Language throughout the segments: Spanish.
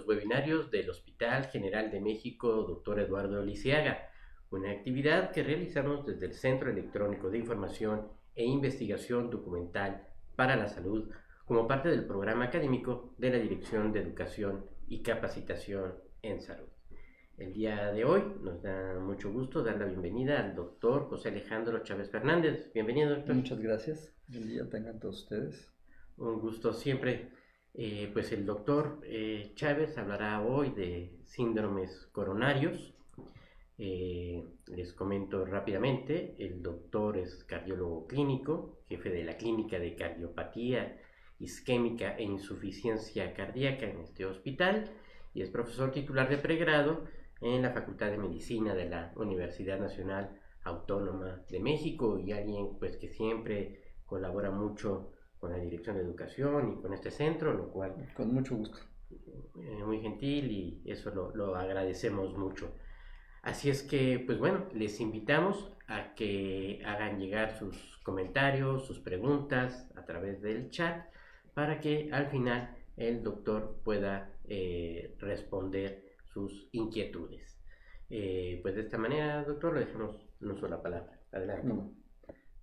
los webinarios del Hospital General de México Dr. Eduardo Lisiaga, una actividad que realizamos desde el Centro Electrónico de Información e Investigación Documental para la Salud como parte del programa académico de la Dirección de Educación y Capacitación en Salud. El día de hoy nos da mucho gusto dar la bienvenida al doctor José Alejandro Chávez Fernández. Bienvenido, doctor. Muchas gracias. Buen día tengan todos ustedes. Un gusto siempre. Pues el doctor Chávez hablará hoy de síndromes coronarios. Les comento rápidamente, el doctor es cardiólogo clínico, jefe de la clínica de cardiopatía isquémica e insuficiencia cardíaca en este hospital y es profesor titular de pregrado en la Facultad de Medicina de la Universidad Nacional Autónoma de México y alguien pues que siempre colabora mucho con la Dirección de Educación y con este centro, lo cual con mucho gusto. Muy gentil y eso lo agradecemos mucho. Así es que, pues bueno, les invitamos a que hagan llegar sus comentarios, sus preguntas a través del chat para que al final el doctor pueda responder sus inquietudes. Pues de esta manera, doctor, le dejamos un uso la palabra. Adelante.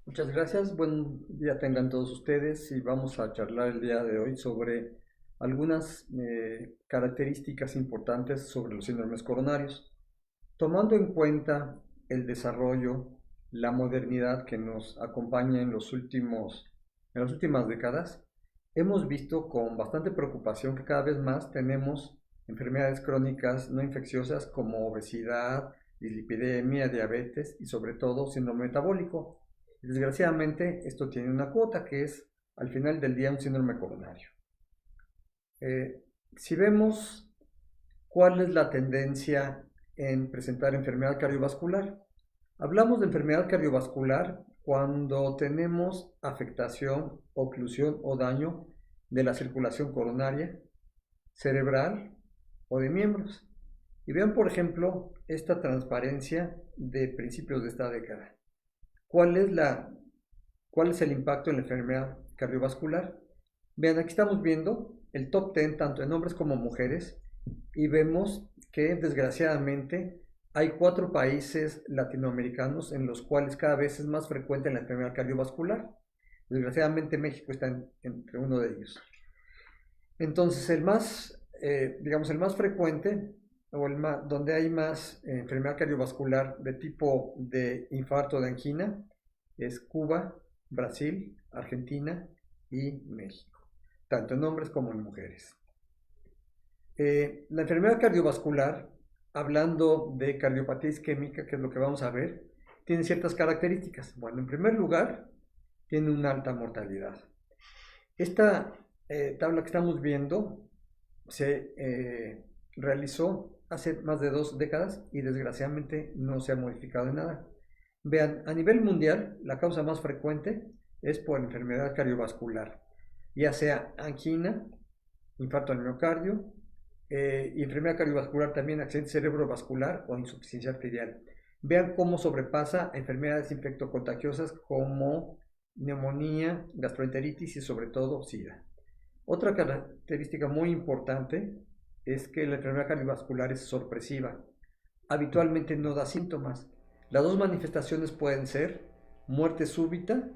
Muchas gracias. Buen día tengan todos ustedes y vamos a charlar el día de hoy sobre algunas características importantes sobre los síndromes coronarios. Tomando en cuenta el desarrollo, la modernidad que nos acompaña en las últimas décadas, hemos visto con bastante preocupación que cada vez más tenemos enfermedades crónicas no infecciosas como obesidad, dislipidemia, diabetes y sobre todo síndrome metabólico. Desgraciadamente esto tiene una cuota que es al final del día un síndrome coronario. Si vemos cuál es la tendencia en presentar enfermedad cardiovascular, hablamos de enfermedad cardiovascular cuando tenemos afectación, oclusión o daño de la circulación coronaria, cerebral o de miembros. Y vean por ejemplo esta transparencia de principios de esta década. ¿Cuál es el impacto en la enfermedad cardiovascular? Vean, aquí estamos viendo el top 10 tanto en hombres como mujeres y vemos que desgraciadamente hay 4 países latinoamericanos en los cuales cada vez es más frecuente la enfermedad cardiovascular. Desgraciadamente México está entre uno de ellos. Entonces el más frecuente o donde hay más enfermedad cardiovascular de tipo de infarto de angina es Cuba, Brasil, Argentina y México, tanto en hombres como en mujeres. La enfermedad cardiovascular, hablando de cardiopatía isquémica, que es lo que vamos a ver, tiene ciertas características. Bueno, en primer lugar, tiene una alta mortalidad. Esta tabla que estamos viendo se realizó hace más de 2 décadas y desgraciadamente no se ha modificado en nada. Vean, a nivel mundial, la causa más frecuente es por enfermedad cardiovascular, ya sea angina, infarto al miocardio, y enfermedad cardiovascular también accidente cerebrovascular o insuficiencia arterial. Vean cómo sobrepasa enfermedades infectocontagiosas como neumonía, gastroenteritis y sobre todo SIDA. Otra característica muy importante es que la enfermedad cardiovascular es sorpresiva. Habitualmente no da síntomas. Las dos manifestaciones pueden ser muerte súbita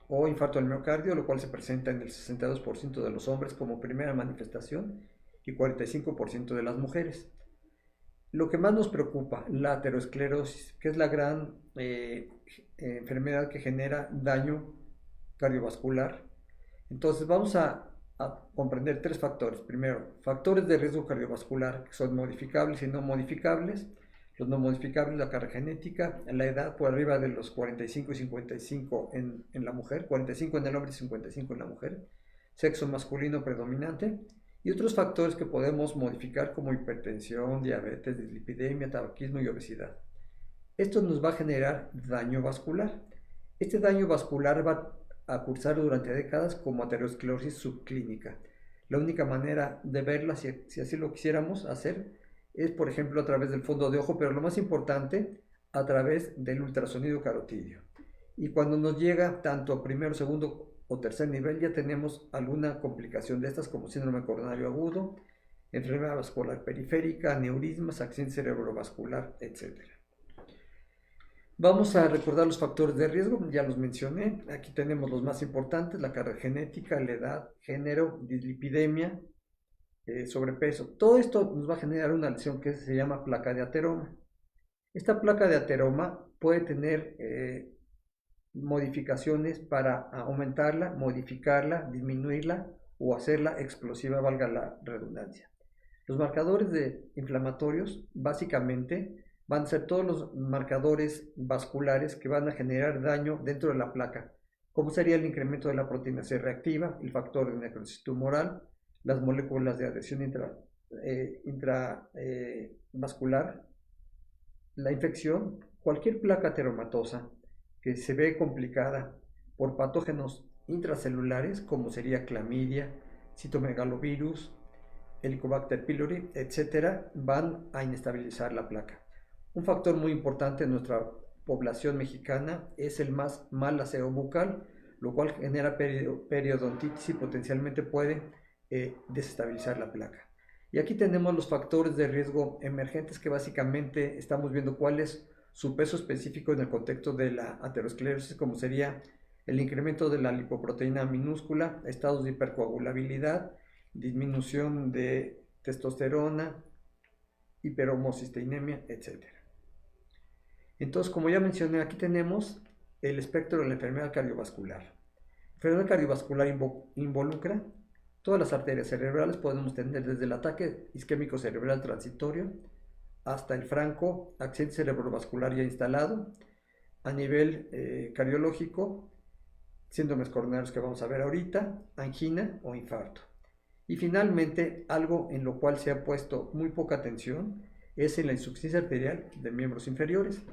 o infarto al miocardio, lo cual se presenta en el 62% de los hombres como primera manifestación y 45% de las mujeres. Lo que más nos preocupa, la aterosclerosis, que es la gran enfermedad que genera daño cardiovascular. Entonces vamos a comprender 3 factores. Primero, factores de riesgo cardiovascular que son modificables y no modificables. Los no modificables, la carga genética, la edad por arriba de los 45 y 55 en la mujer, 45 en el hombre y 55 en la mujer, sexo masculino predominante, y otros factores que podemos modificar como hipertensión, diabetes, dislipidemia, tabaquismo y obesidad. Esto nos va a generar daño vascular. Este daño vascular va a cursar durante décadas como aterosclerosis subclínica. La única manera de verla, si así lo quisiéramos hacer, es por ejemplo a través del fondo de ojo, pero lo más importante, a través del ultrasonido carotidio. Y cuando nos llega tanto a primero, segundo o tercer nivel, ya tenemos alguna complicación de estas como síndrome coronario agudo, enfermedad vascular periférica, aneurismas, accidente cerebrovascular, etc. Vamos a recordar los factores de riesgo, ya los mencioné. Aquí tenemos los más importantes: la carga genética, la edad, género, dislipidemia, sobrepeso. Todo esto nos va a generar una lesión que se llama placa de ateroma. Esta placa de ateroma puede tener modificaciones para aumentarla, modificarla, disminuirla o hacerla explosiva, valga la redundancia. Los marcadores inflamatorios básicamente van a ser todos los marcadores vasculares que van a generar daño dentro de la placa, como sería el incremento de la proteína C reactiva, el factor de necrosis tumoral, las moléculas de adhesión intravascular, la infección, cualquier placa ateromatosa que se ve complicada por patógenos intracelulares, como sería clamidia, citomegalovirus, Helicobacter pylori, etcétera, van a inestabilizar la placa. Un factor muy importante en nuestra población mexicana es el mal aseo bucal, lo cual genera periodontitis y potencialmente puede desestabilizar la placa. Y aquí tenemos los factores de riesgo emergentes, que básicamente estamos viendo cuál es su peso específico en el contexto de la aterosclerosis, como sería el incremento de la lipoproteína minúscula, estados de hipercoagulabilidad, disminución de testosterona, hiperhomocisteinemia, etc. Entonces, como ya mencioné, aquí tenemos el espectro de la enfermedad cardiovascular. La enfermedad cardiovascular involucra todas las arterias cerebrales. Podemos tener desde el ataque isquémico cerebral transitorio hasta el franco accidente cerebrovascular ya instalado. A nivel cardiológico, síndromes coronarios que vamos a ver ahorita, angina o infarto. Y finalmente, algo en lo cual se ha puesto muy poca atención es en la insuficiencia arterial de miembros inferiores,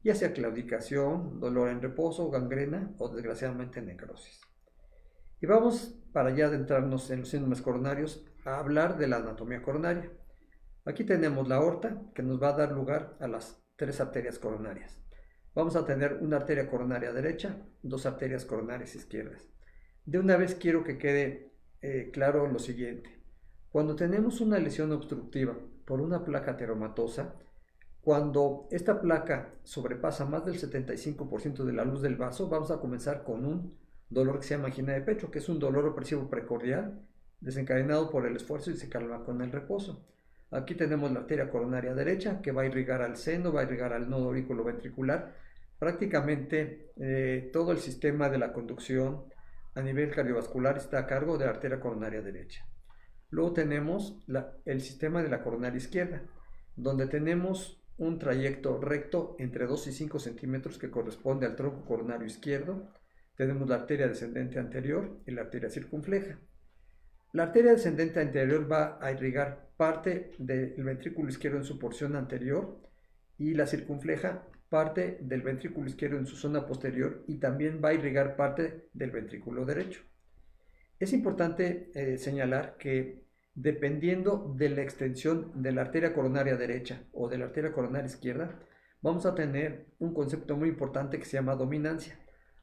ya sea claudicación, dolor en reposo, gangrena o desgraciadamente necrosis. Y vamos, para ya adentrarnos en los síndromes coronarios, a hablar de la anatomía coronaria. Aquí tenemos la aorta, que nos va a dar lugar a las tres arterias coronarias. Vamos a tener una arteria coronaria derecha, dos arterias coronarias izquierdas. De una vez quiero que quede claro lo siguiente: cuando tenemos una lesión obstructiva por una placa ateromatosa, cuando esta placa sobrepasa más del 75% de la luz del vaso, vamos a comenzar con un dolor que se llama angina de pecho, que es un dolor opresivo precordial desencadenado por el esfuerzo y se calma con el reposo. Aquí tenemos la arteria coronaria derecha, que va a irrigar al seno, va a irrigar al nodo auriculoventricular. Prácticamente todo el sistema de la conducción a nivel cardiovascular está a cargo de la arteria coronaria derecha. Luego tenemos el sistema de la coronaria izquierda, donde tenemos un trayecto recto entre 2 y 5 centímetros que corresponde al tronco coronario izquierdo. Tenemos la arteria descendente anterior y la arteria circunfleja. La arteria descendente anterior va a irrigar parte del ventrículo izquierdo en su porción anterior y la circunfleja parte del ventrículo izquierdo en su zona posterior, y también va a irrigar parte del ventrículo derecho. Es importante señalar que dependiendo de la extensión de la arteria coronaria derecha o de la arteria coronaria izquierda, vamos a tener un concepto muy importante que se llama dominancia.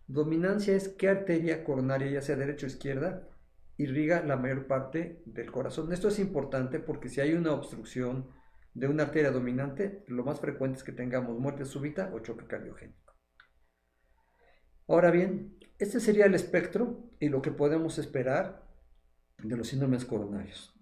Dominancia es qué arteria coronaria, ya sea derecha o izquierda, irriga la mayor parte del corazón. Esto es importante porque si hay una obstrucción de una arteria dominante, lo más frecuente es que tengamos muerte súbita o choque cardiogénico. Ahora bien, este sería el espectro y lo que podemos esperar de los síndromes coronarios.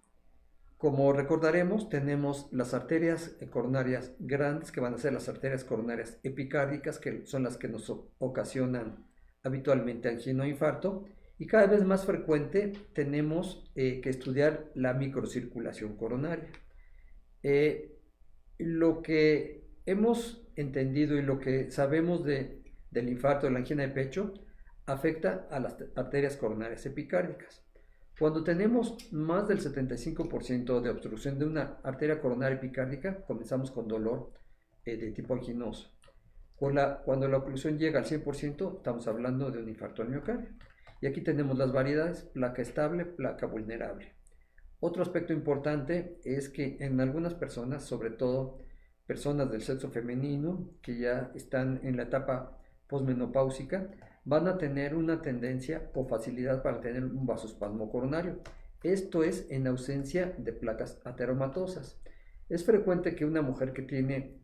Como recordaremos, tenemos las arterias coronarias grandes, que van a ser las arterias coronarias epicárdicas, que son las que nos ocasionan habitualmente angina o infarto, y cada vez más frecuente tenemos que estudiar la microcirculación coronaria. Lo que hemos entendido y lo que sabemos del infarto, de la angina de pecho, afecta a las arterias coronarias epicárdicas. Cuando tenemos más del 75% de obstrucción de una arteria coronaria epicárdica, comenzamos con dolor de tipo anginoso. Cuando la oclusión llega al 100%, estamos hablando de un infarto al miocardio. Y aquí tenemos las variedades: placa estable, placa vulnerable. Otro aspecto importante es que en algunas personas, sobre todo personas del sexo femenino que ya están en la etapa posmenopáusica, van a tener una tendencia o facilidad para tener un vasoespasmo coronario. Esto es en ausencia de placas ateromatosas. Es frecuente que una mujer que tiene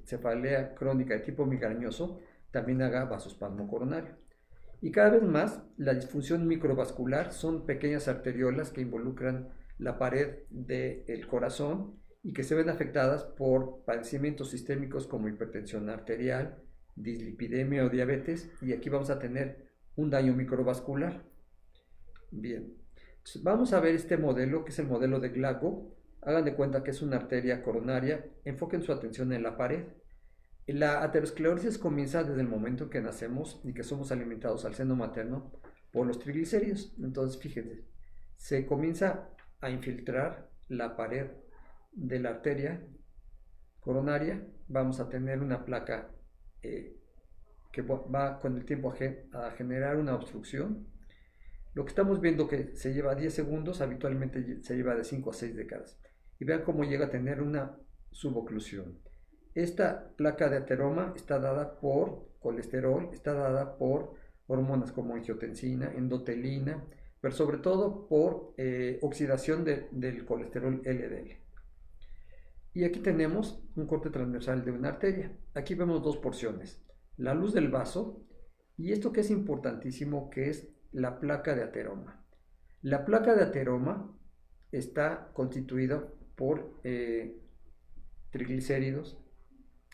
cefalea crónica de tipo migrañoso también haga vasospasmo coronario. Y cada vez más, la disfunción microvascular son pequeñas arteriolas que involucran la pared del corazón y que se ven afectadas por padecimientos sistémicos como hipertensión arterial, dislipidemia o diabetes, y aquí vamos a tener un daño microvascular. Bien, entonces, vamos a ver este modelo, que es el modelo de Glago. Hagan de cuenta que es una arteria coronaria, enfoquen su atención en la pared. La aterosclerosis comienza desde el momento que nacemos y que somos alimentados al seno materno por los triglicéridos. Entonces, fíjense, se comienza a infiltrar la pared de la arteria coronaria. Vamos a tener una placa que va con el tiempo a generar una obstrucción. Lo que estamos viendo que se lleva 10 segundos, habitualmente se lleva de 5 a 6 décadas. Y vean cómo llega a tener una suboclusión. Esta placa de ateroma está dada por colesterol, está dada por hormonas como angiotensina, endotelina, pero sobre todo por oxidación del colesterol LDL. Y aquí tenemos un corte transversal de una arteria. Aquí vemos dos porciones, la luz del vaso y esto que es importantísimo, que es la placa de ateroma. La placa de ateroma está constituida por triglicéridos,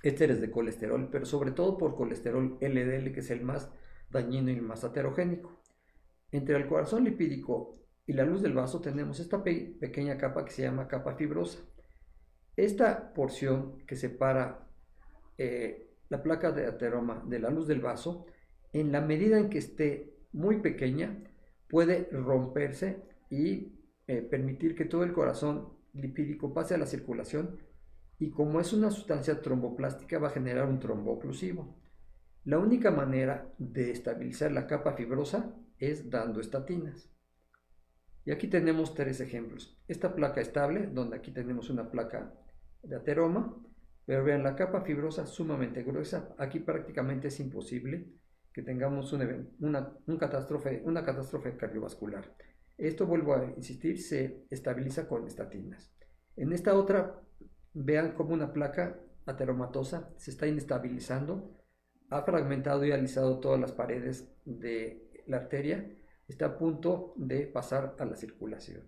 ésteres de colesterol, pero sobre todo por colesterol LDL, que es el más dañino y el más aterogénico. Entre el corazón lipídico y la luz del vaso tenemos esta pequeña capa que se llama capa fibrosa. Esta porción que separa la placa de ateroma de la luz del vaso, en la medida en que esté muy pequeña, puede romperse y permitir que todo el corazón lipídico pase a la circulación, y como es una sustancia tromboplástica va a generar un trombooclusivo. La única manera de estabilizar la capa fibrosa es dando estatinas. Y aquí tenemos tres ejemplos. Esta placa estable, donde aquí tenemos una placa de ateroma, pero vean la capa fibrosa sumamente gruesa. Aquí prácticamente es imposible que tengamos una catástrofe cardiovascular. Esto, vuelvo a insistir, se estabiliza con estatinas. En esta otra, vean cómo una placa ateromatosa se está inestabilizando, ha fragmentado y alisado todas las paredes de la arteria, está a punto de pasar a la circulación.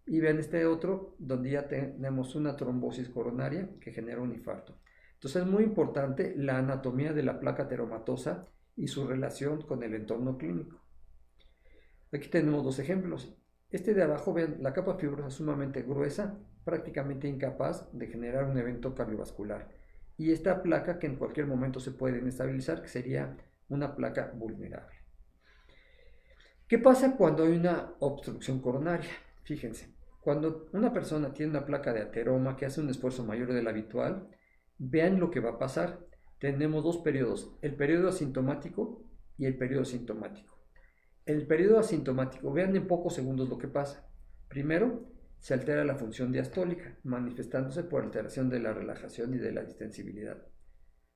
Y vean este otro, donde ya tenemos una trombosis coronaria que genera un infarto. Entonces es muy importante la anatomía de la placa ateromatosa y su relación con el entorno clínico. Aquí tenemos dos ejemplos. Este de abajo, vean, la capa fibrosa sumamente gruesa, prácticamente incapaz de generar un evento cardiovascular. Y esta placa que en cualquier momento se puede inestabilizar, que sería una placa vulnerable. ¿Qué pasa cuando hay una obstrucción coronaria? Fíjense, cuando una persona tiene una placa de ateroma que hace un esfuerzo mayor del habitual, vean lo que va a pasar. Tenemos dos periodos, el periodo asintomático y el periodo sintomático. El periodo asintomático, vean en pocos segundos lo que pasa. Primero, se altera la función diastólica, manifestándose por alteración de la relajación y de la distensibilidad.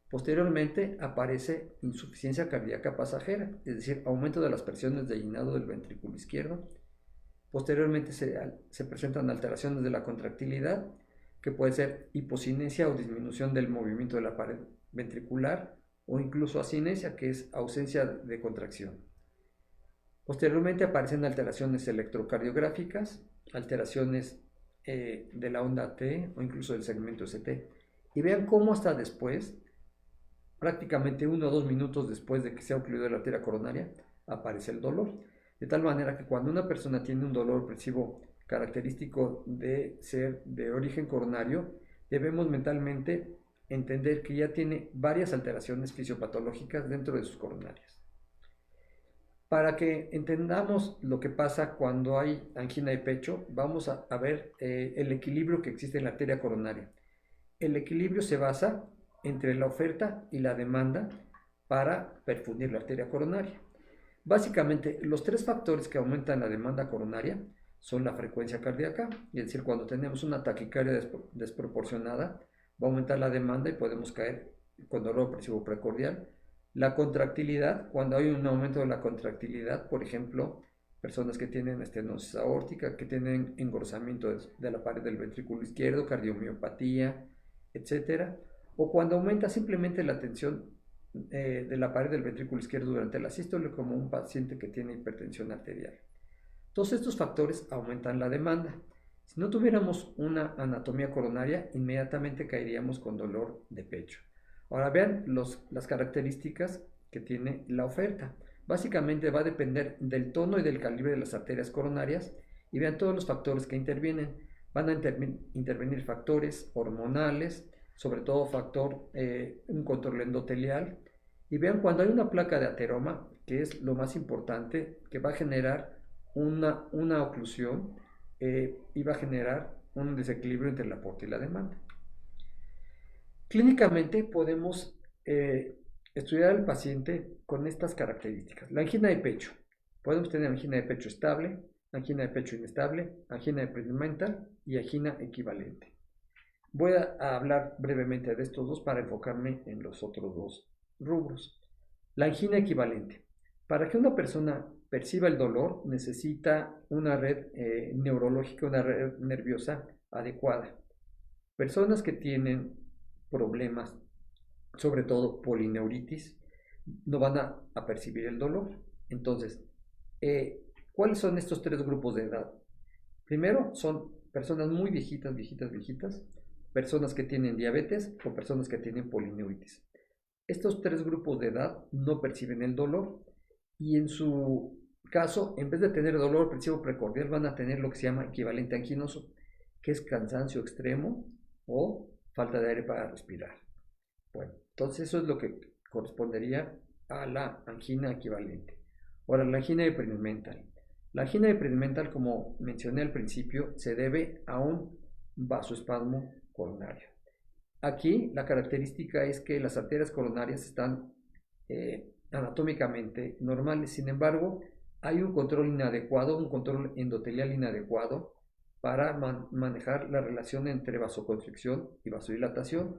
Posteriormente aparece insuficiencia cardíaca pasajera, es decir, aumento de las presiones de llenado del ventrículo izquierdo. Posteriormente se presentan alteraciones de la contractilidad, que puede ser hipocinesia o disminución del movimiento de la pared ventricular, o incluso acinesia, que es ausencia de contracción. Posteriormente aparecen alteraciones electrocardiográficas, alteraciones de la onda T o incluso del segmento ST. Y vean cómo hasta después, prácticamente 1 o 2 minutos después de que se ha ocluido la arteria coronaria, aparece el dolor. De tal manera que cuando una persona tiene un dolor opresivo característico de ser de origen coronario, debemos mentalmente entender que ya tiene varias alteraciones fisiopatológicas dentro de sus coronarias. Para que entendamos lo que pasa cuando hay angina de pecho, vamos a ver el equilibrio que existe en la arteria coronaria. El equilibrio se basa entre la oferta y la demanda para perfundir la arteria coronaria. Básicamente, los tres factores que aumentan la demanda coronaria son la frecuencia cardíaca, es decir, cuando tenemos una taquicardia desproporcionada, va a aumentar la demanda y podemos caer con dolor opresivo precordial. La contractilidad, cuando hay un aumento de la contractilidad, por ejemplo, personas que tienen estenosis aórtica, que tienen engrosamiento de la pared del ventrículo izquierdo, cardiomiopatía, etcétera, o cuando aumenta simplemente la tensión de la pared del ventrículo izquierdo durante la sístole, como un paciente que tiene hipertensión arterial. Todos estos factores aumentan la demanda. Si no tuviéramos una anatomía coronaria, inmediatamente caeríamos con dolor de pecho. Ahora vean las características que tiene la oferta. Básicamente va a depender del tono y del calibre de las arterias coronarias, y vean todos los factores que intervienen. Van a intervenir factores hormonales, sobre todo un control endotelial, y vean cuando hay una placa de ateroma, que es lo más importante, que va a generar una oclusión y va a generar un desequilibrio entre la aporte y la demanda. Clínicamente podemos estudiar al paciente con estas características. La angina de pecho. Podemos tener angina de pecho estable, angina de pecho inestable, angina epidurmental y angina equivalente. Voy a hablar brevemente de estos dos para enfocarme en los otros dos rubros. La angina equivalente. Para que una persona perciba el dolor, necesita una red neurológica, una red nerviosa adecuada. Personas que tienen problemas, sobre todo polineuritis, no van a percibir el dolor. Entonces, ¿cuáles son estos tres grupos de edad? Primero, son personas muy viejitas, personas que tienen diabetes o personas que tienen polineuritis. Estos tres grupos de edad no perciben el dolor, y en su caso, en vez de tener dolor opresivo precordial, van a tener lo que se llama equivalente anginoso, que es cansancio extremo o falta de aire para respirar. Bueno, entonces eso es lo que correspondería a la angina equivalente. Ahora, la angina epidurmental. La angina epidurmental, como mencioné al principio, se debe a un vasoespasmo coronario. Aquí la característica es que las arterias coronarias están anatómicamente normales. Sin embargo, hay un control inadecuado, un control endotelial inadecuado para manejar la relación entre vasoconstricción y vasodilatación.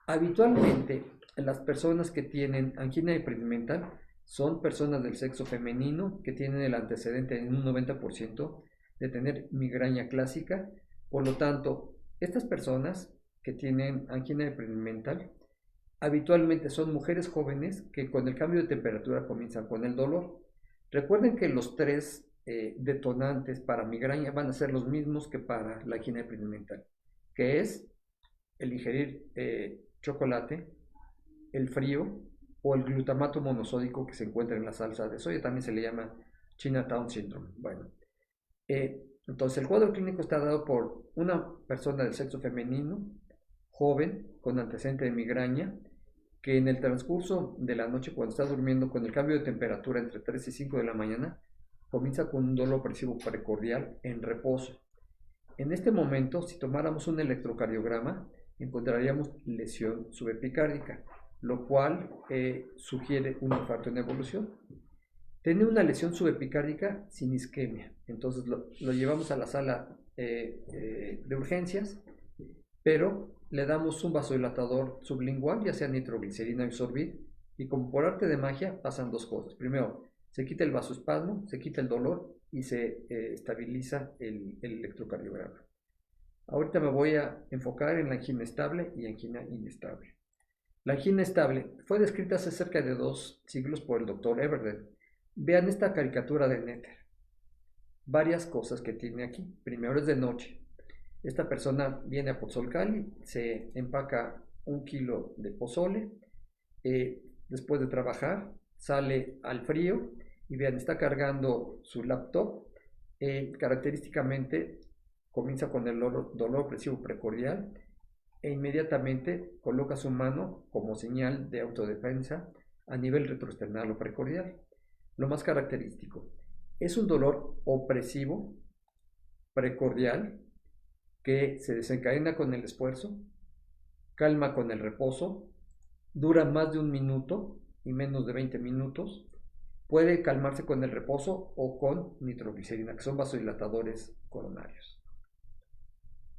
Habitualmente, las personas que tienen angina epidurmental son personas del sexo femenino que tienen el antecedente en un 90% de tener migraña clásica. Por lo tanto, estas personas que tienen angina epidurmental habitualmente son mujeres jóvenes que con el cambio de temperatura comienzan con el dolor. Recuerden que los tres detonantes para migraña van a ser los mismos que para la angina epidurmental, que es el ingerir chocolate, el frío o el glutamato monosódico que se encuentra en la salsa de soya. También se le llama Chinatown Syndrome. Bueno, entonces el cuadro clínico está dado por una persona del sexo femenino, joven, con antecedente de migraña, que en el transcurso de la noche, cuando está durmiendo, con el cambio de temperatura entre 3 y 5 de la mañana, comienza con un dolor opresivo precordial en reposo. En este momento, si tomáramos un electrocardiograma, encontraríamos lesión subepicárdica, lo cual sugiere un infarto en evolución. Tiene una lesión subepicárdica sin isquemia, entonces lo llevamos a la sala de urgencias, pero le damos un vasodilatador sublingual, ya sea nitroglicerina o Sorbit, y como por arte de magia pasan dos cosas. Primero, se quita el vasoespasmo, se quita el dolor y se estabiliza el electrocardiograma. Ahorita me voy a enfocar en la angina estable y angina inestable. La angina estable fue descrita hace cerca de 2 siglos por el doctor Everden. Vean esta caricatura de Netter. Varias cosas que tiene aquí. Primero, es de noche. Esta persona viene a Pozolcali, se empaca 1 kilo de pozole, después de trabajar sale al frío y vean, está cargando su laptop. Característicamente comienza con el dolor opresivo precordial e inmediatamente coloca su mano como señal de autodefensa a nivel retroesternal o precordial. Lo más característico es un dolor opresivo precordial que se desencadena con el esfuerzo, calma con el reposo, dura más de 1 minuto y menos de 20 minutos, puede calmarse con el reposo o con nitroglicerina, que son vasodilatadores coronarios.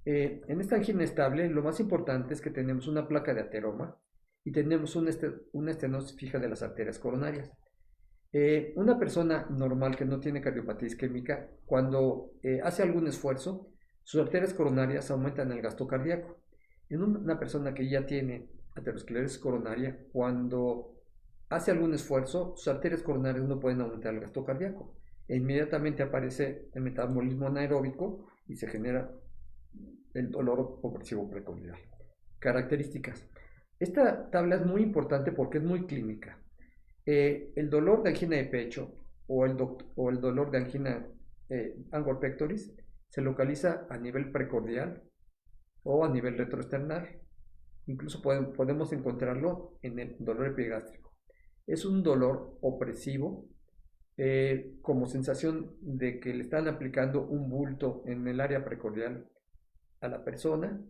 En esta angina estable, lo más importante es que tenemos una placa de ateroma y tenemos una estenosis fija de las arterias coronarias. Una persona normal que no tiene cardiopatía isquémica, cuando hace algún esfuerzo, sus arterias coronarias aumentan el gasto cardíaco. En una persona que ya tiene aterosclerosis coronaria, cuando hace algún esfuerzo, sus arterias coronarias no pueden aumentar el gasto cardíaco. E inmediatamente aparece el metabolismo anaeróbico y se genera el dolor opresivo precordial. Características. Esta tabla es muy importante porque es muy clínica. El dolor de angina de pecho o el dolor de angina angor pectoris se localiza a nivel precordial o a nivel retroesternal. Incluso podemos encontrarlo en el dolor epigástrico. Es un dolor opresivo, como sensación de que le están aplicando un bulto en el área precordial a la persona.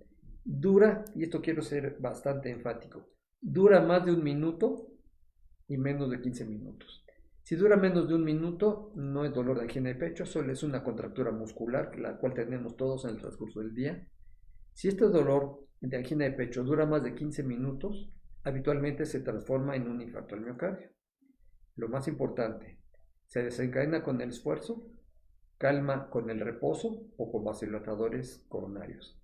Dura, y esto quiero ser bastante enfático, dura más de un minuto y menos de 15 minutos. Si dura menos de un minuto, no es dolor de angina de pecho, solo es una contractura muscular, la cual tenemos todos en el transcurso del día. Si este dolor de angina de pecho dura más de 15 minutos, habitualmente se transforma en un infarto al miocardio. Lo más importante, se desencadena con el esfuerzo, calma con el reposo o con vasodilatadores coronarios.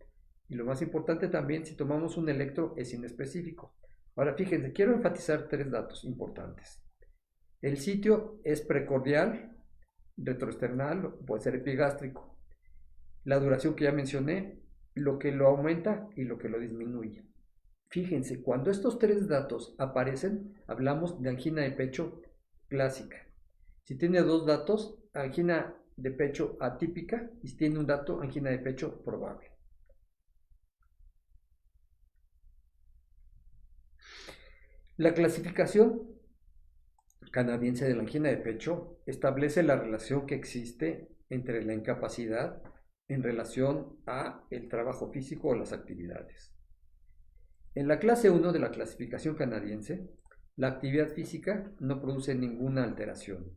Y lo más importante también, si tomamos un electro, es inespecífico. Ahora fíjense, quiero enfatizar 3 datos importantes. El sitio es precordial, retroesternal, puede ser epigástrico. La duración que ya mencioné, lo que lo aumenta y lo que lo disminuye. Fíjense, cuando estos 3 datos aparecen, hablamos de angina de pecho clásica. Si tiene 2 datos, angina de pecho atípica, y si tiene un dato, angina de pecho probable. La clasificación canadiense de la angina de pecho establece la relación que existe entre la incapacidad en relación a el trabajo físico o las actividades. En la clase 1 de la clasificación canadiense, la actividad física no produce ninguna alteración.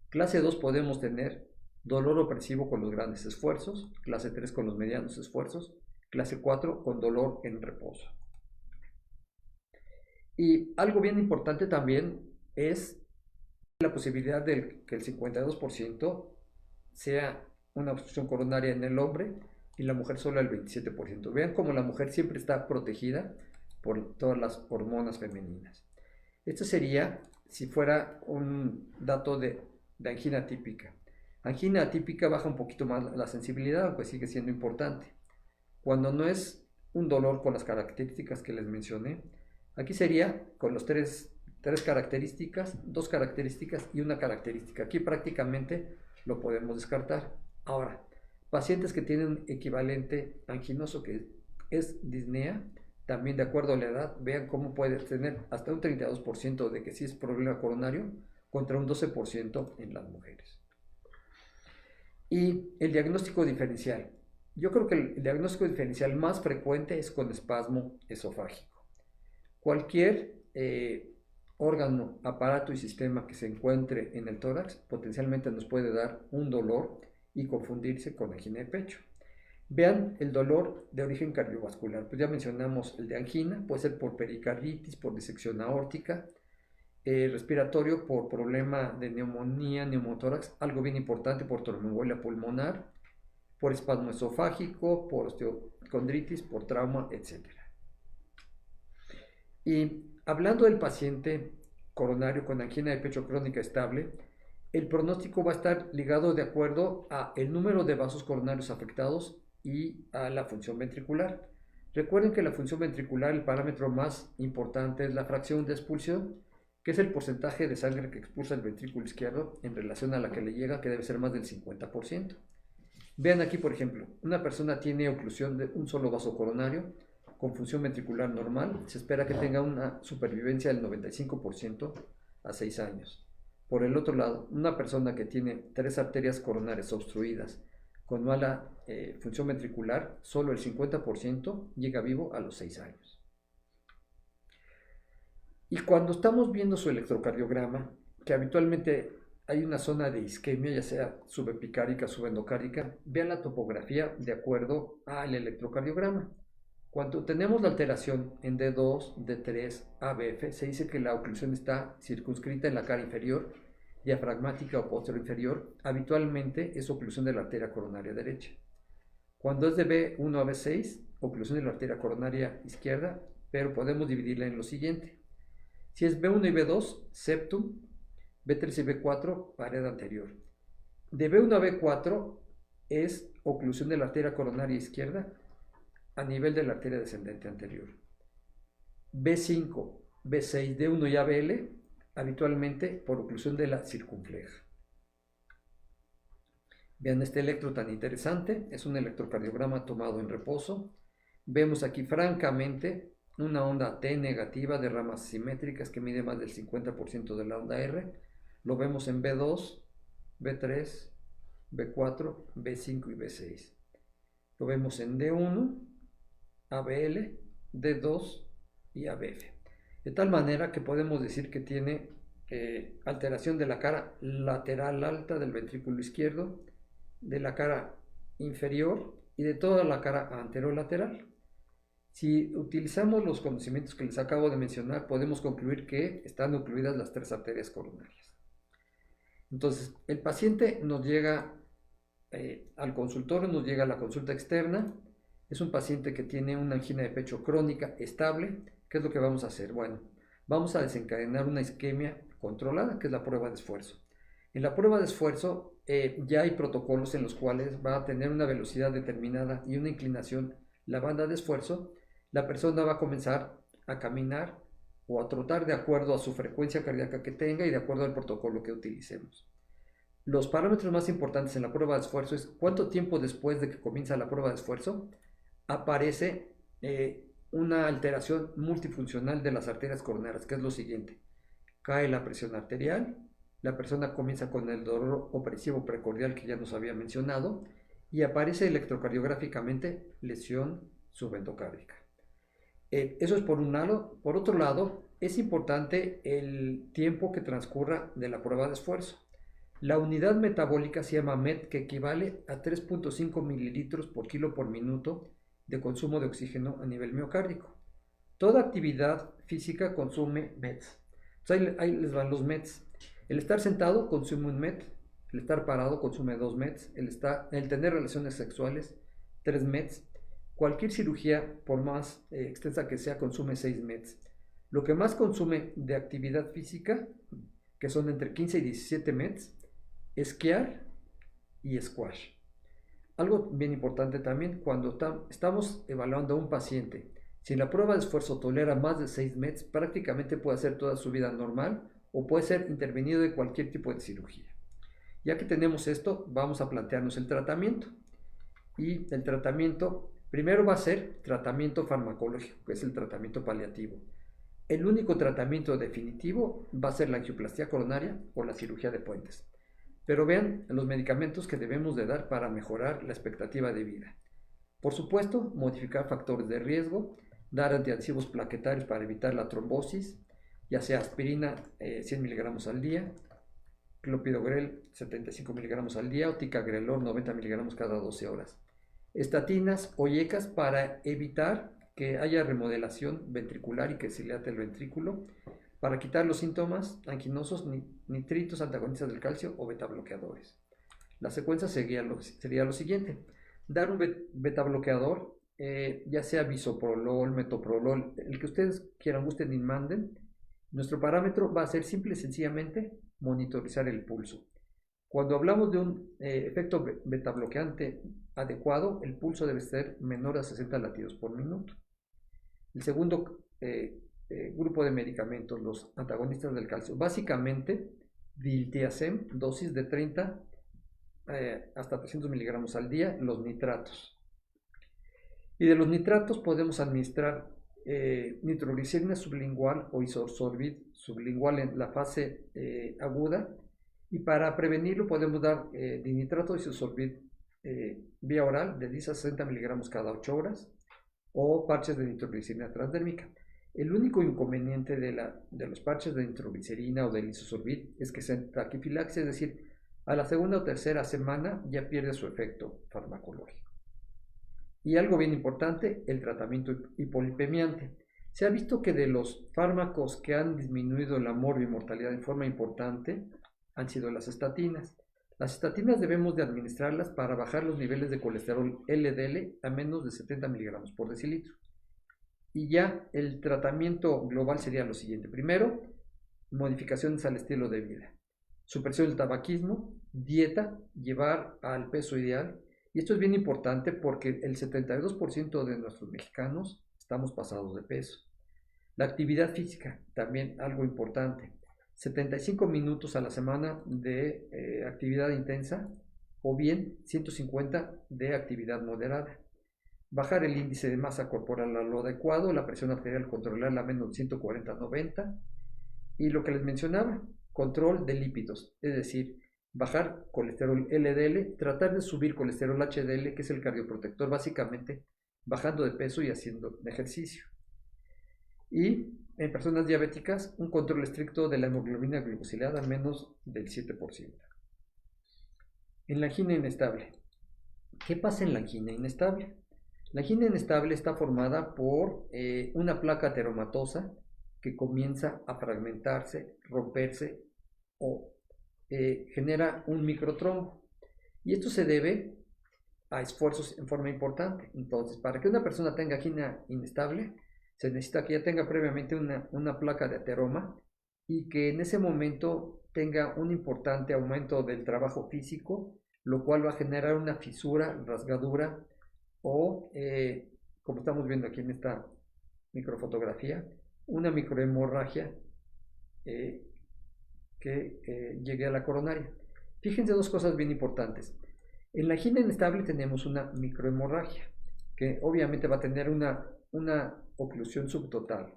Clase 2 podemos tener dolor opresivo con los grandes esfuerzos, clase 3 con los medianos esfuerzos, clase 4 con dolor en reposo. Y algo bien importante también es la posibilidad de que el 52% sea una obstrucción coronaria en el hombre y la mujer solo el 27%. Vean cómo la mujer siempre está protegida por todas las hormonas femeninas. Esto sería si fuera un dato de angina típica. Angina atípica baja un poquito más la sensibilidad, pues sigue siendo importante. Cuando no es un dolor con las características que les mencioné, aquí sería con los tres características, 2 características y una característica. Aquí prácticamente lo podemos descartar. Ahora, pacientes que tienen equivalente anginoso que es disnea, también de acuerdo a la edad, vean cómo puede tener hasta un 32% de que sí es problema coronario contra un 12% en las mujeres. Y el diagnóstico diferencial. Yo creo que el diagnóstico diferencial más frecuente es con espasmo esofágico. Cualquier órgano, aparato y sistema que se encuentre en el tórax potencialmente nos puede dar un dolor y confundirse con angina de pecho. Vean el dolor de origen cardiovascular. Pues ya mencionamos el de angina, puede ser por pericarditis, por disección aórtica, respiratorio por problema de neumonía, neumotórax, algo bien importante por tromboembolia pulmonar, por espasmo esofágico, por osteocondritis, por trauma, etc. Y hablando del paciente coronario con angina de pecho crónica estable, el pronóstico va a estar ligado de acuerdo a el número de vasos coronarios afectados y a la función ventricular. Recuerden que la función ventricular, el parámetro más importante es la fracción de expulsión, que es el porcentaje de sangre que expulsa el ventrículo izquierdo en relación a la que le llega, que debe ser más del 50%. Vean aquí, por ejemplo, una persona tiene oclusión de un solo vaso coronario con función ventricular normal, se espera que tenga una supervivencia del 95% a 6 años. Por el otro lado, una persona que tiene 3 arterias coronarias obstruidas con mala función ventricular, solo el 50% llega vivo a los 6 años. Y cuando estamos viendo su electrocardiograma, que habitualmente hay una zona de isquemia, ya sea subepicárica, subendocárica, vean la topografía de acuerdo al electrocardiograma. Cuando tenemos la alteración en D2, D3, ABF, se dice que la oclusión está circunscrita en la cara inferior diafragmática o posterior-inferior, habitualmente es oclusión de la arteria coronaria derecha. Cuando es de B1 a B6, oclusión de la arteria coronaria izquierda, pero podemos dividirla en lo siguiente. Si es B1 y B2, septum, B3 y B4, pared anterior. De B1 a B4 es oclusión de la arteria coronaria izquierda a nivel de la arteria descendente anterior. B5, B6, D1 y ABL, habitualmente por oclusión de la circunfleja. Vean este electro tan interesante, es un electrocardiograma tomado en reposo. Vemos aquí francamente una onda T negativa de ramas simétricas que mide más del 50% de la onda R. Lo vemos en B2, B3, B4, B5 y B6. Lo vemos en D1, ABL, D2 y ABF. De tal manera que podemos decir que tiene alteración de la cara lateral alta del ventrículo izquierdo, de la cara inferior y de toda la cara anterolateral. Si utilizamos los conocimientos que les acabo de mencionar, podemos concluir que están ocluidas las tres arterias coronarias. Entonces, el paciente nos llega al consultorio, nos llega a la consulta externa. Es un paciente que tiene una angina de pecho crónica estable. ¿Qué es lo que vamos a hacer? Bueno, vamos a desencadenar una isquemia controlada, que es la prueba de esfuerzo. En la prueba de esfuerzo ya hay protocolos en los cuales va a tener una velocidad determinada y una inclinación la banda de esfuerzo. La persona va a comenzar a caminar o a trotar de acuerdo a su frecuencia cardíaca que tenga y de acuerdo al protocolo que utilicemos. Los parámetros más importantes en la prueba de esfuerzo es cuánto tiempo después de que comienza la prueba de esfuerzo aparece una alteración multifuncional de las arterias coronarias, que es lo siguiente. Cae la presión arterial, la persona comienza con el dolor opresivo precordial que ya nos había mencionado y aparece electrocardiográficamente lesión subendocárdica. Eso es por un lado. Por otro lado, es importante el tiempo que transcurra de la prueba de esfuerzo. La unidad metabólica se llama MET, que equivale a 3.5 mililitros por kilo por minuto de consumo de oxígeno a nivel miocárdico. Toda actividad física consume METs. Entonces ahí les van los METs. El estar sentado consume un MET, el estar parado consume 2 METs, el tener relaciones sexuales 3 METs. Cualquier cirugía, por más extensa que sea, consume 6 METs. Lo que más consume de actividad física, que son entre 15 y 17 METs, esquiar y squash. Algo bien importante también, cuando estamos evaluando a un paciente, si la prueba de esfuerzo tolera más de 6 METs, prácticamente puede hacer toda su vida normal o puede ser intervenido de cualquier tipo de cirugía. Ya que tenemos esto, vamos a plantearnos el tratamiento. Y el tratamiento, primero va a ser tratamiento farmacológico, que es el tratamiento paliativo. El único tratamiento definitivo va a ser la angioplastia coronaria o la cirugía de puentes. Pero vean los medicamentos que debemos de dar para mejorar la expectativa de vida. Por supuesto, modificar factores de riesgo, dar antiadhesivos plaquetarios para evitar la trombosis, ya sea aspirina 100 miligramos al día, clopidogrel 75 miligramos al día o ticagrelor 90 miligramos cada 12 horas. Estatinas o IECAS para evitar que haya remodelación ventricular y que se dilate el ventrículo, para quitar los síntomas anginosos, nitritos, antagonistas del calcio o betabloqueadores. La secuencia sería lo siguiente: dar un betabloqueador, ya sea bisoprolol, metoprolol, el que ustedes quieran, gusten y manden. Nuestro parámetro va a ser simple y sencillamente monitorizar el pulso. Cuando hablamos de un efecto betabloqueante adecuado, el pulso debe ser menor a 60 latidos por minuto. El segundo grupo de medicamentos, los antagonistas del calcio, básicamente diltiazem, dosis de 30 hasta 300 miligramos al día, los nitratos. Y de los nitratos podemos administrar nitroglicerina sublingual o isosorbit sublingual en la fase aguda, y para prevenirlo podemos dar dinitrato de isosorbit vía oral de 10 a 60 miligramos cada 8 horas o parches de nitroglicerina transdérmica. El único inconveniente de los parches de nitroglicerina o del isosorbit es que se taquifilaxia, es decir, a la segunda o tercera semana ya pierde su efecto farmacológico. Y algo bien importante, el tratamiento hipolipemiante. Se ha visto que de los fármacos que han disminuido la morbimortalidad en forma importante han sido las estatinas. Las estatinas debemos de administrarlas para bajar los niveles de colesterol LDL a menos de 70 miligramos por decilitro. Y ya el tratamiento global sería lo siguiente. Primero, modificaciones al estilo de vida. Supresión del tabaquismo, dieta, llevar al peso ideal. Y esto es bien importante porque el 72% de nuestros mexicanos estamos pasados de peso. La actividad física, también algo importante. 75 minutos a la semana de actividad intensa o bien 150 de actividad moderada. Bajar el índice de masa corporal a lo adecuado, la presión arterial controlarla a menos de 140/90 y lo que les mencionaba, control de lípidos, es decir, bajar colesterol LDL, tratar de subir colesterol HDL, que es el cardioprotector, básicamente bajando de peso y haciendo ejercicio. Y en personas diabéticas, un control estricto de la hemoglobina glicosilada a menos del 7%. En la angina inestable. ¿Qué pasa en la angina inestable? La angina inestable está formada por una placa ateromatosa que comienza a fragmentarse, romperse o genera un microtrombo. Y esto se debe a esfuerzos en forma importante. Entonces, para que una persona tenga angina inestable, se necesita que ya tenga previamente una placa de ateroma y que en ese momento tenga un importante aumento del trabajo físico, lo cual va a generar una fisura, rasgadura o, como estamos viendo aquí en esta microfotografía, una microhemorragia que llegue a la coronaria. Fíjense dos cosas bien importantes. En la angina inestable tenemos una microhemorragia, que obviamente va a tener una oclusión subtotal.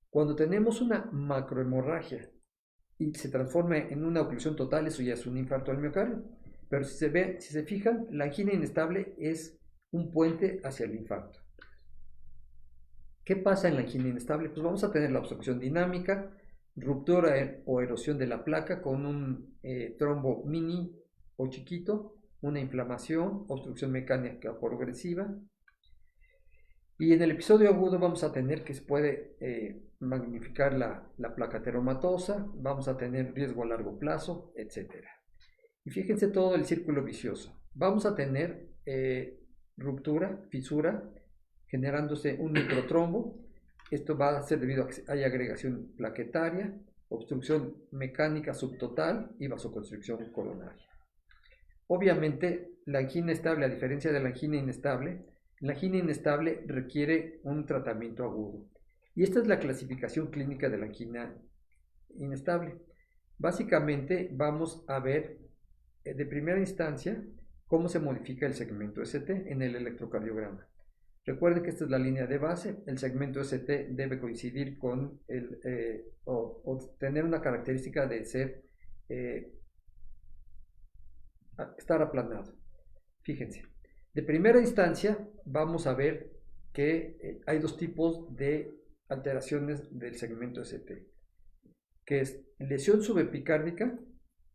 Cuando tenemos una macrohemorragia y se transforma en una oclusión total, eso ya es un infarto al miocardio. Pero si se fijan, la angina inestable es un puente hacia el infarto. ¿Qué pasa en la angina inestable? Pues vamos a tener la obstrucción dinámica, ruptura o erosión de la placa con un trombo mini o chiquito, una inflamación, obstrucción mecánica progresiva. Y en el episodio agudo vamos a tener que se puede magnificar la placa ateromatosa, vamos a tener riesgo a largo plazo, etc. Y fíjense todo el círculo vicioso. Vamos a tener ruptura, fisura, generándose un microtrombo. Esto va a ser debido a que hay agregación plaquetaria, obstrucción mecánica subtotal y vasoconstricción coronaria. Obviamente, la angina estable, a diferencia de la angina inestable requiere un tratamiento agudo. Y esta es la clasificación clínica de la angina inestable. Básicamente vamos a ver de primera instancia cómo se modifica el segmento ST en el electrocardiograma. Recuerden que esta es la línea de base, el segmento ST debe coincidir con o tener una característica de ser estar aplanado. Fíjense, de primera instancia vamos a ver que hay dos tipos de alteraciones del segmento ST, que es lesión subepicárdica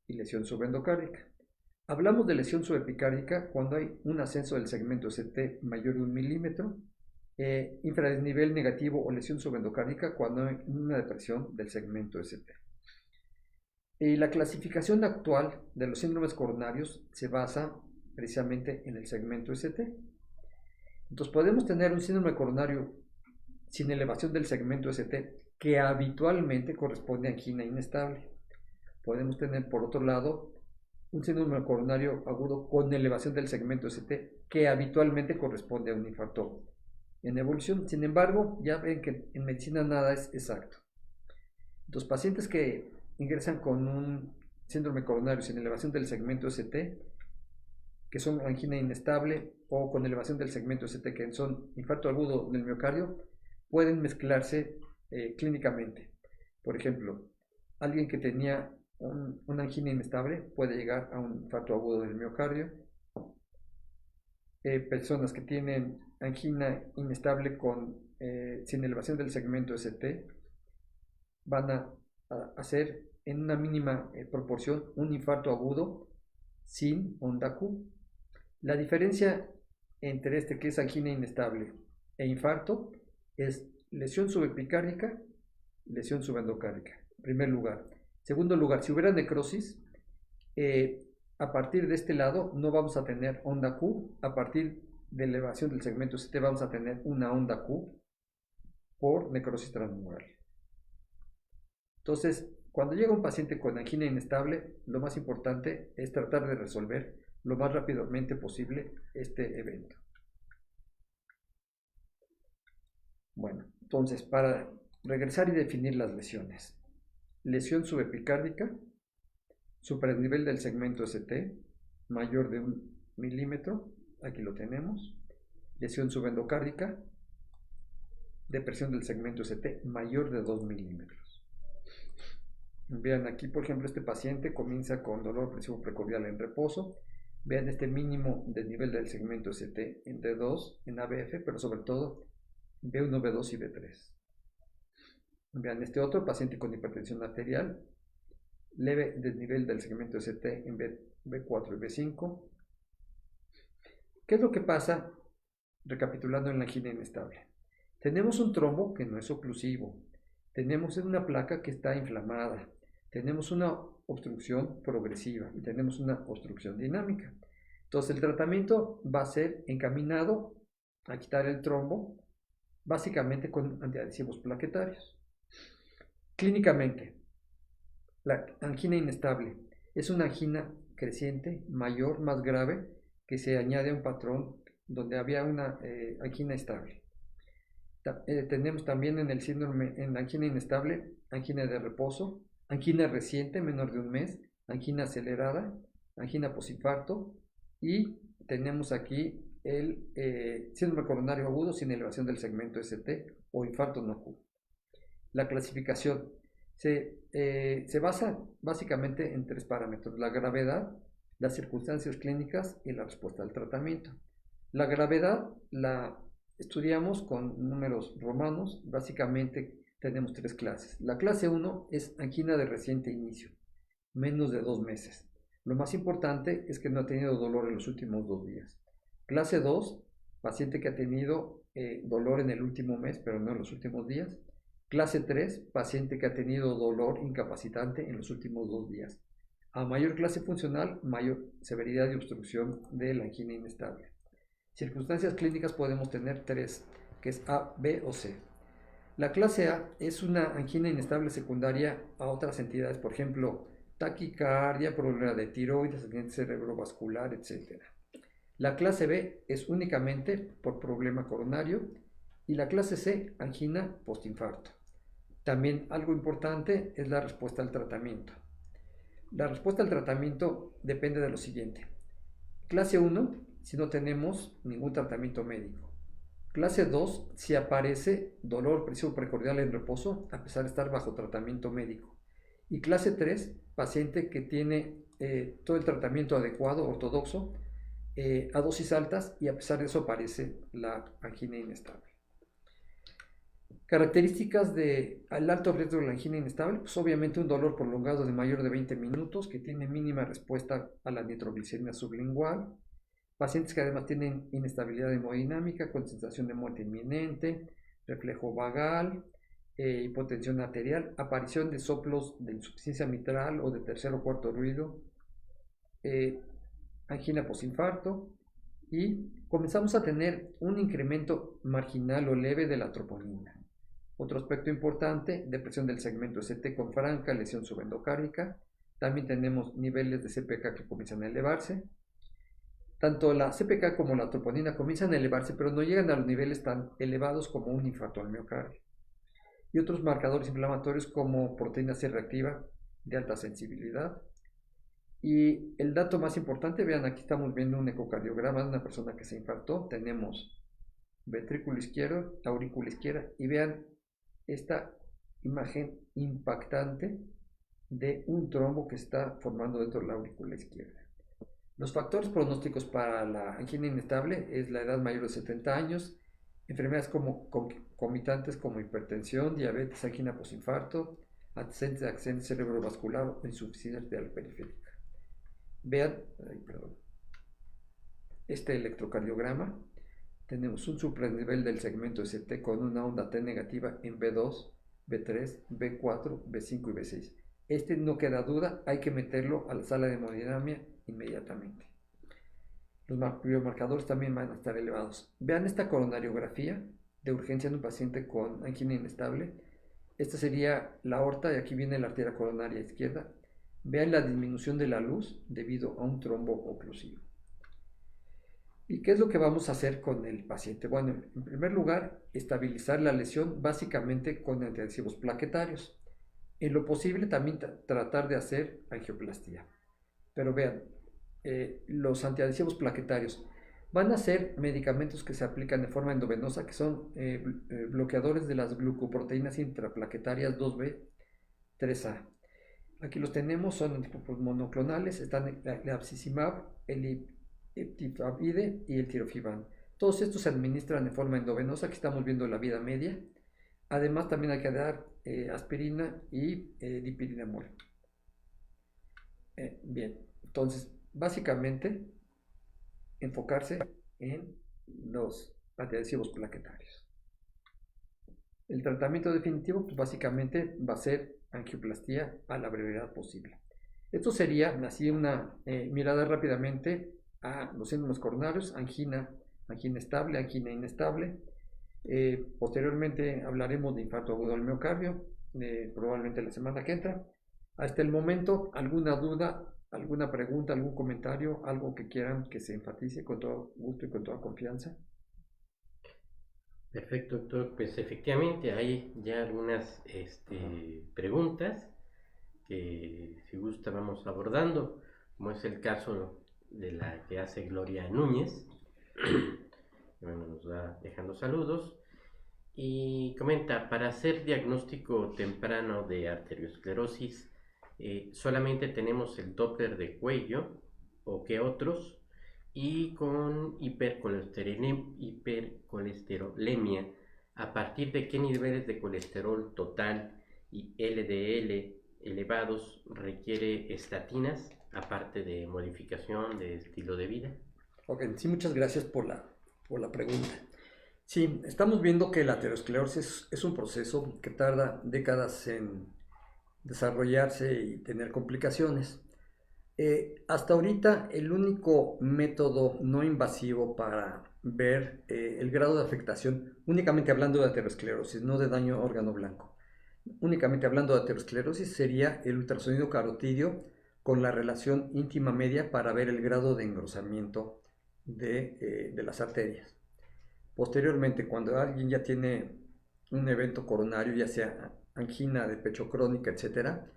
y lesión subendocárdica. Hablamos de lesión subepicárdica cuando hay un ascenso del segmento ST mayor de 1 milímetro, infradesnivel negativo o lesión subendocárdica cuando hay una depresión del segmento ST. La clasificación actual de los síndromes coronarios se basa precisamente en el segmento ST. Entonces podemos tener un síndrome coronario sin elevación del segmento ST que habitualmente corresponde a angina inestable. Podemos tener por otro lado un síndrome coronario agudo con elevación del segmento ST que habitualmente corresponde a un infarto en evolución. Sin embargo, ya ven que en medicina nada es exacto. Los pacientes que ingresan con un síndrome coronario sin elevación del segmento ST, que son angina inestable, o con elevación del segmento ST, que son infarto agudo del miocardio, pueden mezclarse clínicamente. Por ejemplo, alguien que tenía una angina inestable puede llegar a un infarto agudo del miocardio. Personas que tienen angina inestable sin elevación del segmento ST van a hacer en una mínima proporción un infarto agudo sin onda Q. La diferencia entre que es angina inestable e infarto es lesión subepicárdica, lesión subendocárdica, en primer lugar. Segundo lugar, si hubiera necrosis, A partir de este lado no vamos a tener onda Q, a partir de elevación del segmento ST vamos a tener una onda Q por necrosis transmural. Entonces, cuando llega un paciente con angina inestable, lo más importante es tratar de resolver lo más rápidamente posible este evento. Bueno, entonces, para regresar y definir las lesiones. Lesión subepicárdica, supernivel del segmento ST, mayor de 1 milímetro, aquí lo tenemos. Lesión subendocárdica, depresión del segmento ST, mayor de 2 milímetros. Vean aquí, por ejemplo, este paciente comienza con dolor opresivo precordial en reposo. Vean este mínimo de nivel del segmento ST en D2, en ABF, pero sobre todo B1, B2 y B3. Vean este otro paciente con hipertensión arterial, leve desnivel del segmento ST en B4 y B5. ¿Qué es lo que pasa? Recapitulando en la angina inestable. Tenemos un trombo que no es oclusivo, tenemos una placa que está inflamada, tenemos una obstrucción progresiva y tenemos una obstrucción dinámica. Entonces el tratamiento va a ser encaminado a quitar el trombo, básicamente con antiadhesivos plaquetarios. Clínicamente, la angina inestable es una angina creciente, mayor, más grave, que se añade a un patrón donde había una angina estable. Tenemos también en el síndrome, en la angina inestable, angina de reposo, angina reciente, menor de un mes, angina acelerada, angina posinfarto, y tenemos aquí el síndrome coronario agudo sin elevación del segmento ST o infarto no agudo. La clasificación se basa básicamente en 3 parámetros: la gravedad, las circunstancias clínicas y la respuesta al tratamiento. La gravedad la estudiamos con números romanos. Básicamente tenemos 3 clases. La clase 1 es angina de reciente inicio, menos de 2 meses. Lo más importante es que no ha tenido dolor en los últimos 2 días. Clase 2, paciente que ha tenido dolor en el último mes, pero no en los últimos días. Clase 3, paciente que ha tenido dolor incapacitante en los últimos 2 días. A mayor clase funcional, mayor severidad y obstrucción de la angina inestable. Circunstancias clínicas podemos tener 3, que es A, B o C. La clase A es una angina inestable secundaria a otras entidades, por ejemplo, taquicardia, problema de tiroides, accidente cerebrovascular, etc. La clase B es únicamente por problema coronario y la clase C, angina postinfarto. También algo importante es la respuesta al tratamiento. La respuesta al tratamiento depende de lo siguiente. Clase 1, si no tenemos ningún tratamiento médico. Clase 2, si aparece dolor opresivo precordial en reposo, a pesar de estar bajo tratamiento médico. Y clase 3, paciente que tiene todo el tratamiento adecuado, ortodoxo, a dosis altas, y a pesar de eso aparece la angina inestable. Características del alto riesgo de la angina inestable: pues obviamente un dolor prolongado de mayor de 20 minutos, que tiene mínima respuesta a la nitroglicerina sublingual. Pacientes que además tienen inestabilidad hemodinámica con sensación de muerte inminente, reflejo vagal, hipotensión arterial, aparición de soplos de insuficiencia mitral o de tercer o cuarto ruido, angina posinfarto, y comenzamos a tener un incremento marginal o leve de la troponina. Otro aspecto importante: depresión del segmento ST con franca lesión subendocárdica. También tenemos niveles de CPK que comienzan a elevarse. Tanto la CPK como la troponina comienzan a elevarse, pero no llegan a los niveles tan elevados como un infarto al miocardio. Y otros marcadores inflamatorios como proteína C reactiva de alta sensibilidad. Y el dato más importante, vean, aquí estamos viendo un ecocardiograma de una persona que se infartó. Tenemos ventrículo izquierdo, aurícula izquierda, y vean esta imagen impactante de un trombo que está formando dentro de la aurícula izquierda. Los factores pronósticos para la angina inestable es la edad mayor de 70 años, enfermedades concomitantes como hipertensión, diabetes, angina posinfarto, antecedentes de accidente cerebrovascular o insuficiencia arterial periférica. Vean, este electrocardiograma. Tenemos un supranivel del segmento ST con una onda T negativa en B2, B3, B4, B5 y B6. no queda duda, hay que meterlo a la sala de hemodinamia inmediatamente. Los biomarcadores también van a estar elevados. Vean esta coronariografía de urgencia en un paciente con angina inestable. Esta sería la aorta y aquí viene la arteria coronaria izquierda. Vean la disminución de la luz debido a un trombo oclusivo. ¿Y qué es lo que vamos a hacer con el paciente? Bueno, en primer lugar, estabilizar la lesión básicamente con antiadhesivos plaquetarios. En lo posible también tratar de hacer angioplastía. Pero vean, los antiadhesivos plaquetarios van a ser medicamentos que se aplican de forma endovenosa, que son bloqueadores de las glucoproteínas intraplaquetarias 2B, 3A. Aquí los tenemos, son anticuerpos monoclonales, están el abscisimmab, el eptifabide y el tirofiban. Todos estos se administran de forma endovenosa, aquí estamos viendo la vida media. Además también hay que dar aspirina y dipirinamol. Bien, entonces básicamente enfocarse en los antiadhesivos plaquetarios. El tratamiento definitivo pues básicamente va a ser angioplastía a la brevedad posible. Esto sería así una mirada rápidamente a los síndromes coronarios, angina estable, angina inestable. Posteriormente hablaremos de infarto agudo del miocardio, probablemente la semana que entra. Hasta el momento, ¿alguna duda, alguna pregunta, algún comentario, algo que quieran que se enfatice con todo gusto y con toda confianza? Perfecto, doctor. Pues efectivamente hay ya algunas preguntas que si gusta vamos abordando, como es el caso de la que hace Gloria Núñez. Bueno, nos va dejando saludos y comenta, para hacer diagnóstico temprano de arteriosclerosis, solamente tenemos el Doppler de cuello o qué otros, y con hipercolesterolemia, ¿a partir de qué niveles de colesterol total y LDL elevados requiere estatinas, aparte de modificación de estilo de vida? Ok, sí, muchas gracias por la pregunta. Sí, estamos viendo que la aterosclerosis es un proceso que tarda décadas en desarrollarse y tener complicaciones. Hasta ahorita el único método no invasivo para ver el grado de afectación, únicamente hablando de aterosclerosis, no de daño a órgano blanco, únicamente hablando de aterosclerosis, sería el ultrasonido carotidio con la relación íntima media para ver el grado de engrosamiento de las arterias. Posteriormente, cuando alguien ya tiene un evento coronario, ya sea angina de pecho crónica, etcétera,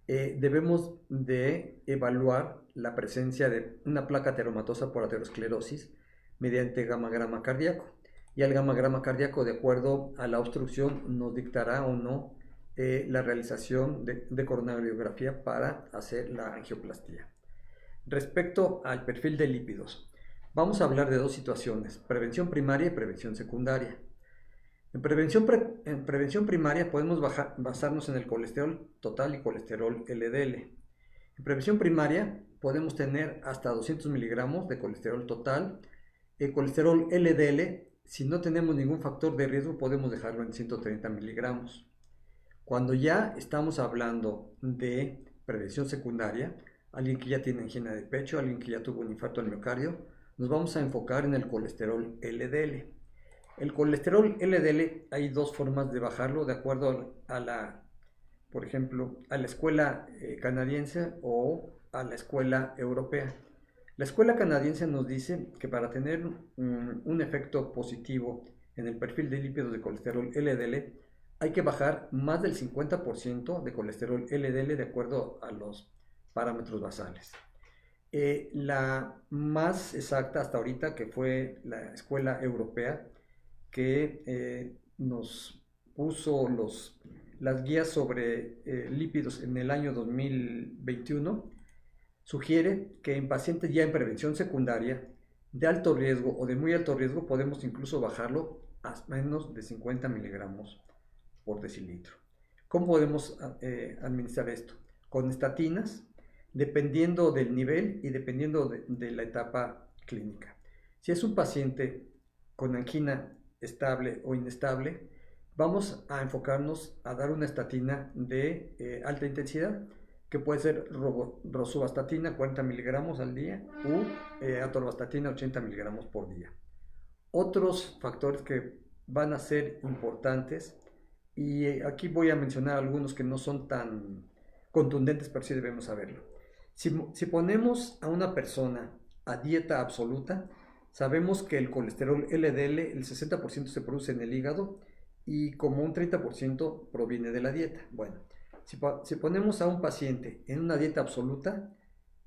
debemos de evaluar la presencia de una placa ateromatosa por aterosclerosis mediante gammagrama cardíaco. Y el gammagrama cardíaco, de acuerdo a la obstrucción, nos dictará o no la realización de coronariografía para hacer la angioplastía. Respecto al perfil de lípidos, vamos a hablar de dos situaciones: prevención primaria y prevención secundaria. En prevención primaria podemos basarnos en el colesterol total y colesterol LDL. En prevención primaria podemos tener hasta 200 miligramos de colesterol total. El colesterol LDL, si no tenemos ningún factor de riesgo, podemos dejarlo en 130 miligramos. Cuando ya estamos hablando de prevención secundaria, alguien que ya tiene angina de pecho, alguien que ya tuvo un infarto al miocardio, nos vamos a enfocar en el colesterol LDL. El colesterol LDL hay dos formas de bajarlo de acuerdo a por ejemplo, a la escuela canadiense o a la escuela europea. La escuela canadiense nos dice que para tener un efecto positivo en el perfil de lípidos de colesterol LDL hay que bajar más del 50% de colesterol LDL de acuerdo a los parámetros basales. La más exacta hasta ahorita, que fue la escuela europea, que nos puso las guías sobre lípidos en el año 2021, sugiere que en pacientes ya en prevención secundaria de alto riesgo o de muy alto riesgo podemos incluso bajarlo a menos de 50 miligramos por decilitro. ¿Cómo podemos administrar esto? Con estatinas, dependiendo del nivel y dependiendo de la etapa clínica. Si es un paciente con angina estable o inestable, vamos a enfocarnos a dar una estatina de alta intensidad, que puede ser rosuvastatina 40 miligramos al día u atorvastatina 80 miligramos por día. Otros factores que van a ser importantes, y aquí voy a mencionar algunos que no son tan contundentes, pero sí debemos saberlo. Si ponemos a una persona a dieta absoluta, sabemos que el colesterol LDL, el 60% se produce en el hígado y como un 30% proviene de la dieta. Bueno, si ponemos a un paciente en una dieta absoluta,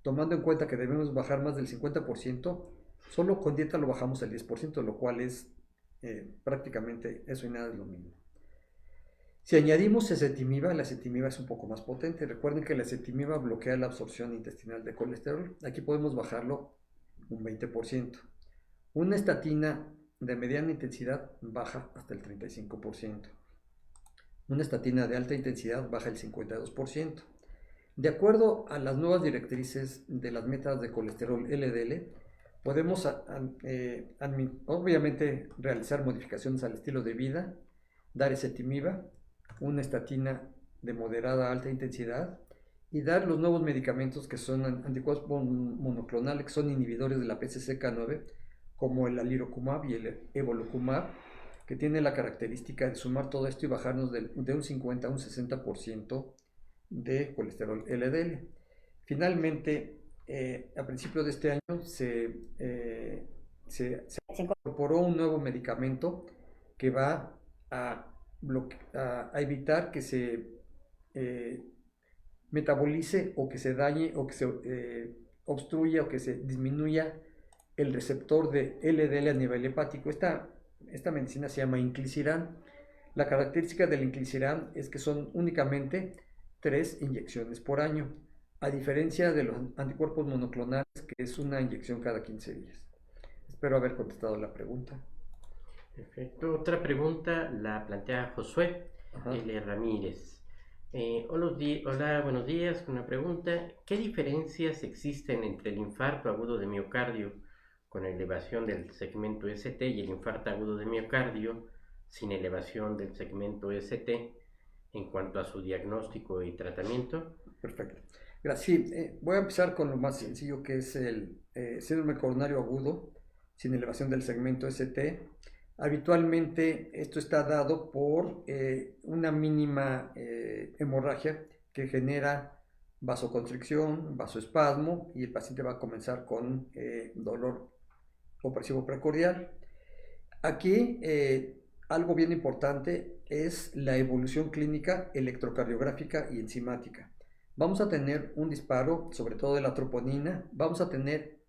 tomando en cuenta que debemos bajar más del 50%, solo con dieta lo bajamos el 10%, lo cual es prácticamente eso y nada es lo mismo. Si añadimos ezetimiba, la ezetimiba es un poco más potente. Recuerden que la ezetimiba bloquea la absorción intestinal de colesterol. Aquí podemos bajarlo un 20%. Una estatina de mediana intensidad baja hasta el 35%. Una estatina de alta intensidad baja el 52%. De acuerdo a las nuevas directrices de las metas de colesterol LDL, podemos obviamente realizar modificaciones al estilo de vida, dar ezetimiba, una estatina de moderada a alta intensidad y dar los nuevos medicamentos que son anticuerpos monoclonales, que son inhibidores de la PCSK9, como el alirocumab y el evolocumab, que tiene la característica de sumar todo esto y bajarnos de un 50 a un 60% de colesterol LDL. Finalmente, a principios de este año se incorporó un nuevo medicamento que va a evitar que se metabolice o que se dañe o que se obstruya o que se disminuya el receptor de LDL a nivel hepático. Esta medicina se llama inclisiran. La característica del inclisiran es que son únicamente 3 inyecciones por año, a diferencia de los anticuerpos monoclonales, que es una inyección cada 15 días. Espero haber contestado la pregunta. Perfecto. Otra pregunta la plantea Josué L. Ramírez. Hola, buenos días. Una pregunta. ¿Qué diferencias existen entre el infarto agudo de miocardio con elevación del segmento ST y el infarto agudo de miocardio sin elevación del segmento ST en cuanto a su diagnóstico y tratamiento? Perfecto. Gracias. Sí, voy a empezar con lo más sencillo, que es el síndrome coronario agudo sin elevación del segmento ST. Habitualmente esto está dado por una mínima hemorragia que genera vasoconstricción, vasoespasmo, y el paciente va a comenzar con dolor opresivo precordial. Aquí algo bien importante es la evolución clínica electrocardiográfica y enzimática. Vamos a tener un disparo, sobre todo de la troponina, vamos a tener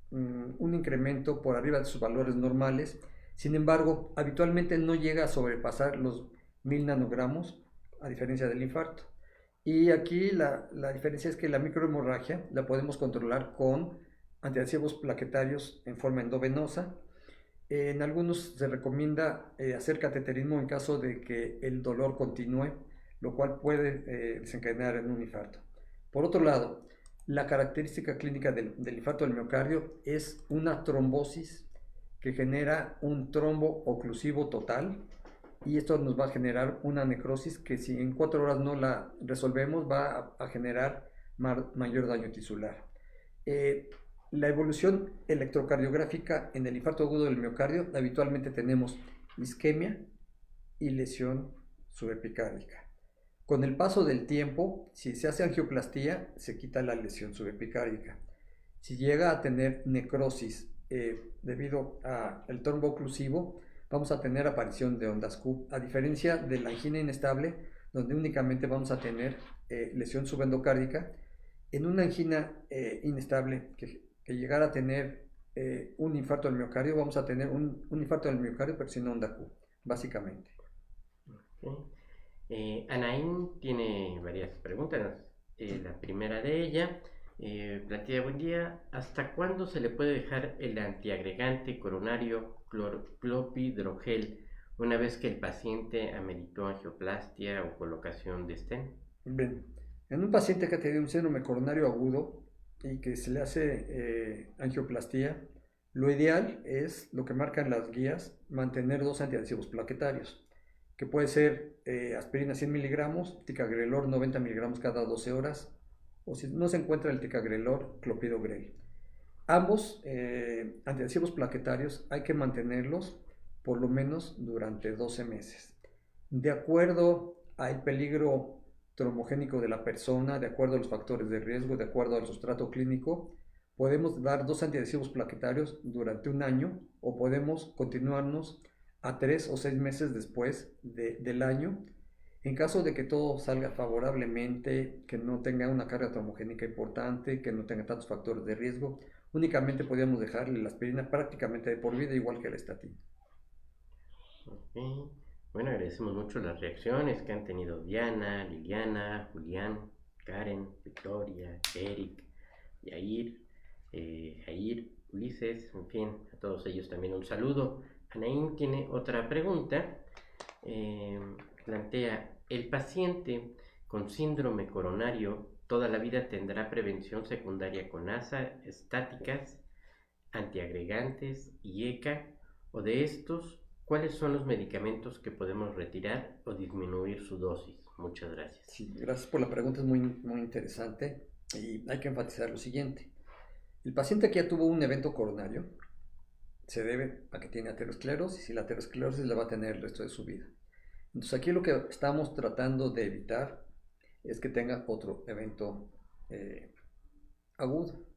un incremento por arriba de sus valores normales. Sin embargo, habitualmente no llega a sobrepasar los 1000 nanogramos, a diferencia del infarto. Y aquí la diferencia es que la microhemorragia la podemos controlar con antiadhesivos plaquetarios en forma endovenosa. En algunos se recomienda hacer cateterismo en caso de que el dolor continúe, lo cual puede desencadenar en un infarto. Por otro lado, la característica clínica del infarto del miocardio es una trombosis que genera un trombo oclusivo total, y esto nos va a generar una necrosis que, si en 4 horas no la resolvemos, va a generar mayor daño tisular. La evolución electrocardiográfica en el infarto agudo del miocardio, habitualmente tenemos isquemia y lesión subepicárdica. Con el paso del tiempo, si se hace angioplastía, se quita la lesión subepicárdica. Si llega a tener necrosis debido al trombo oclusivo, vamos a tener aparición de ondas Q, a diferencia de la angina inestable, donde únicamente vamos a tener lesión subendocárdica. En una angina inestable que llegara a tener un infarto del miocardio, vamos a tener un infarto del miocardio, pero sin onda Q, básicamente. Okay. Anaín tiene varias preguntas. La primera de ella plantea: buen día, ¿hasta cuándo se le puede dejar el antiagregante coronario clopidogrel una vez que el paciente ameritó angioplastia o colocación de stent? Bien, en un paciente que ha tenido un síndrome coronario agudo y que se le hace angioplastía, lo ideal es, lo que marcan las guías, mantener 2 antiadhesivos plaquetarios. que puede ser aspirina 100 miligramos, ticagrelor 90 miligramos cada 12 horas, o si no se encuentra el ticagrelor, clopidogrel. Ambos antiadhesivos plaquetarios hay que mantenerlos por lo menos durante 12 meses. De acuerdo al peligro trombogénico de la persona, de acuerdo a los factores de riesgo, de acuerdo al sustrato clínico, podemos dar 2 antiadhesivos plaquetarios durante un año o podemos continuarnos a 3 o 6 meses después del año. En caso de que todo salga favorablemente, que no tenga una carga trombogénica importante, que no tenga tantos factores de riesgo, únicamente podríamos dejarle la aspirina prácticamente de por vida, igual que la estatina. Okay. Bueno, agradecemos mucho las reacciones que han tenido Diana, Liliana, Julián, Karen, Victoria, Eric, Yair, Jair, Ulises, en fin, a todos ellos también un saludo. Anaín tiene otra pregunta. Plantea, ¿el paciente con síndrome coronario toda la vida tendrá prevención secundaria con ASA, estáticas, antiagregantes y ECA? ¿O de estos, cuáles son los medicamentos que podemos retirar o disminuir su dosis? Muchas gracias. Sí, gracias por la pregunta, es muy, muy interesante y hay que enfatizar lo siguiente. El paciente que ya tuvo un evento coronario se debe a que tiene aterosclerosis y la aterosclerosis la va a tener el resto de su vida. Entonces aquí lo que estamos tratando de evitar es que tenga otro evento agudo.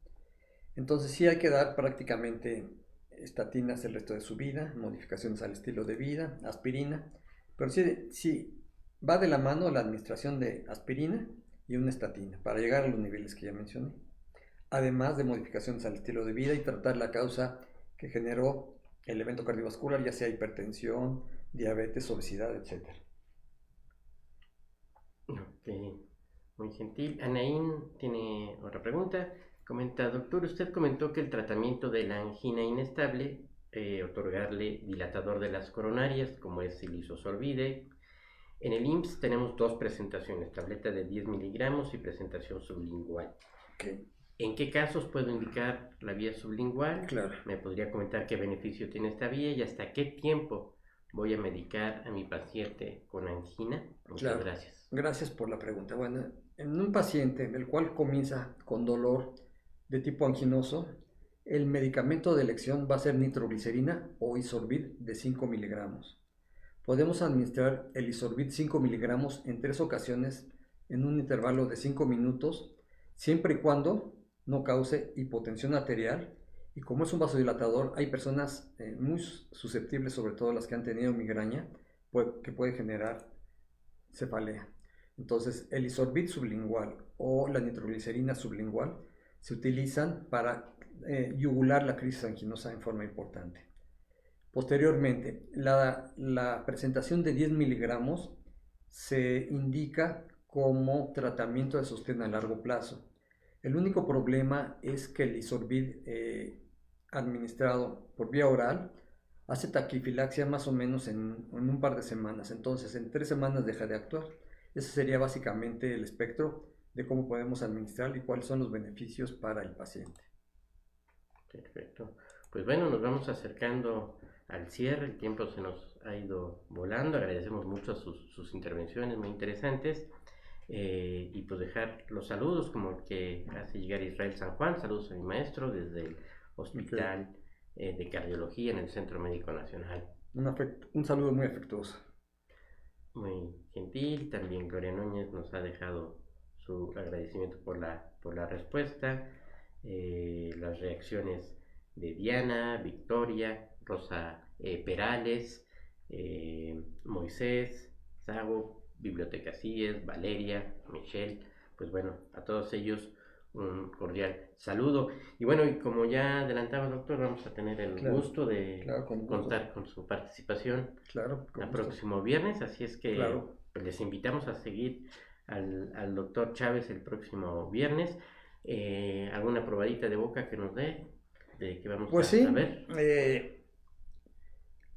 Entonces sí hay que dar prácticamente estatinas el resto de su vida, modificaciones al estilo de vida, aspirina, pero sí va de la mano la administración de aspirina y una estatina para llegar a los niveles que ya mencioné, además de modificaciones al estilo de vida y tratar la causa que generó el evento cardiovascular, ya sea hipertensión, diabetes, obesidad, etc. Ok, muy gentil. Anaín tiene otra pregunta. Comenta, doctor, usted comentó que el tratamiento de la angina inestable, otorgarle dilatador de las coronarias, como es el isosorbide. En el IMSS tenemos 2 presentaciones, tableta de 10 miligramos y presentación sublingual. Okay. ¿En qué casos puedo indicar la vía sublingual? Claro. ¿Me podría comentar qué beneficio tiene esta vía y hasta qué tiempo voy a medicar a mi paciente con angina? Muchas gracias. Gracias por la pregunta. Bueno, en un paciente el cual comienza con dolor de tipo anginoso, el medicamento de elección va a ser nitroglicerina o Isorbit de 5 miligramos. Podemos administrar el Isorbit 5 miligramos en 3 ocasiones en un intervalo de 5 minutos, siempre y cuando no cause hipotensión arterial. Y como es un vasodilatador, hay personas muy susceptibles, sobre todo las que han tenido migraña, que puede generar cefalea. Entonces, el Isorbit sublingual o la nitroglicerina sublingual se utilizan para yugular la crisis anginosa en forma importante. Posteriormente, la presentación de 10 miligramos se indica como tratamiento de sostén a largo plazo. El único problema es que el Isorbit administrado por vía oral hace taquifilaxia más o menos en un par de semanas. Entonces, en 3 semanas deja de actuar. Ese sería básicamente el espectro de cómo podemos administrar y cuáles son los beneficios para el paciente. Perfecto. Pues bueno, nos vamos acercando al cierre, el tiempo se nos ha ido volando, agradecemos mucho sus intervenciones muy interesantes y pues dejar los saludos como el que hace llegar Israel San Juan, saludos a mi maestro desde el Hospital de Cardiología en el Centro Médico Nacional. Un saludo muy afectuoso. Muy gentil, también Gloria Núñez nos ha dejado su agradecimiento por la respuesta, las reacciones de Diana, Victoria, Rosa Perales, Moisés, Sago, Biblioteca CIES, Valeria, Michelle, pues bueno, a todos ellos un cordial saludo. Y bueno, y como ya adelantaba, doctor, vamos a tener el gusto de contar con su participación el próximo viernes, así es que pues les invitamos a seguir al doctor Chávez el próximo viernes. ¿Alguna probadita de boca que nos dé de qué vamos a ver?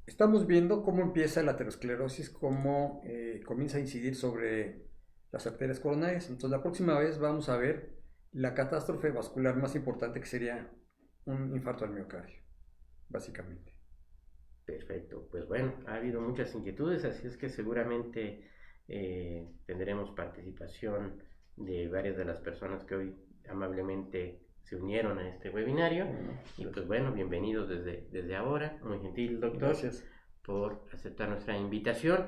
Estamos viendo cómo empieza la aterosclerosis, cómo comienza a incidir sobre las arterias coronarias. Entonces la próxima vez vamos a ver la catástrofe vascular más importante, que sería un infarto al miocardio, básicamente. Perfecto, pues bueno, ha habido muchas inquietudes, así es que seguramente tendremos participación de varias de las personas que hoy amablemente se unieron a este webinario. Y pues bueno, bienvenidos desde ahora, muy gentil doctor. Gracias por aceptar nuestra invitación.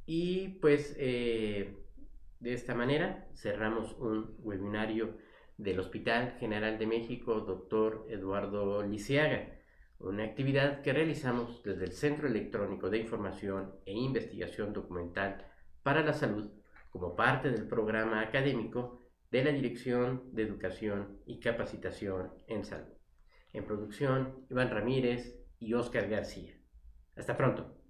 Y pues de esta manera cerramos un webinario del Hospital General de México, doctor Eduardo Lisiaga, una actividad que realizamos desde el Centro Electrónico de Información e Investigación Documental para la Salud como parte del programa académico de la Dirección de Educación y Capacitación en Salud. En producción, Iván Ramírez y Óscar García. Hasta pronto.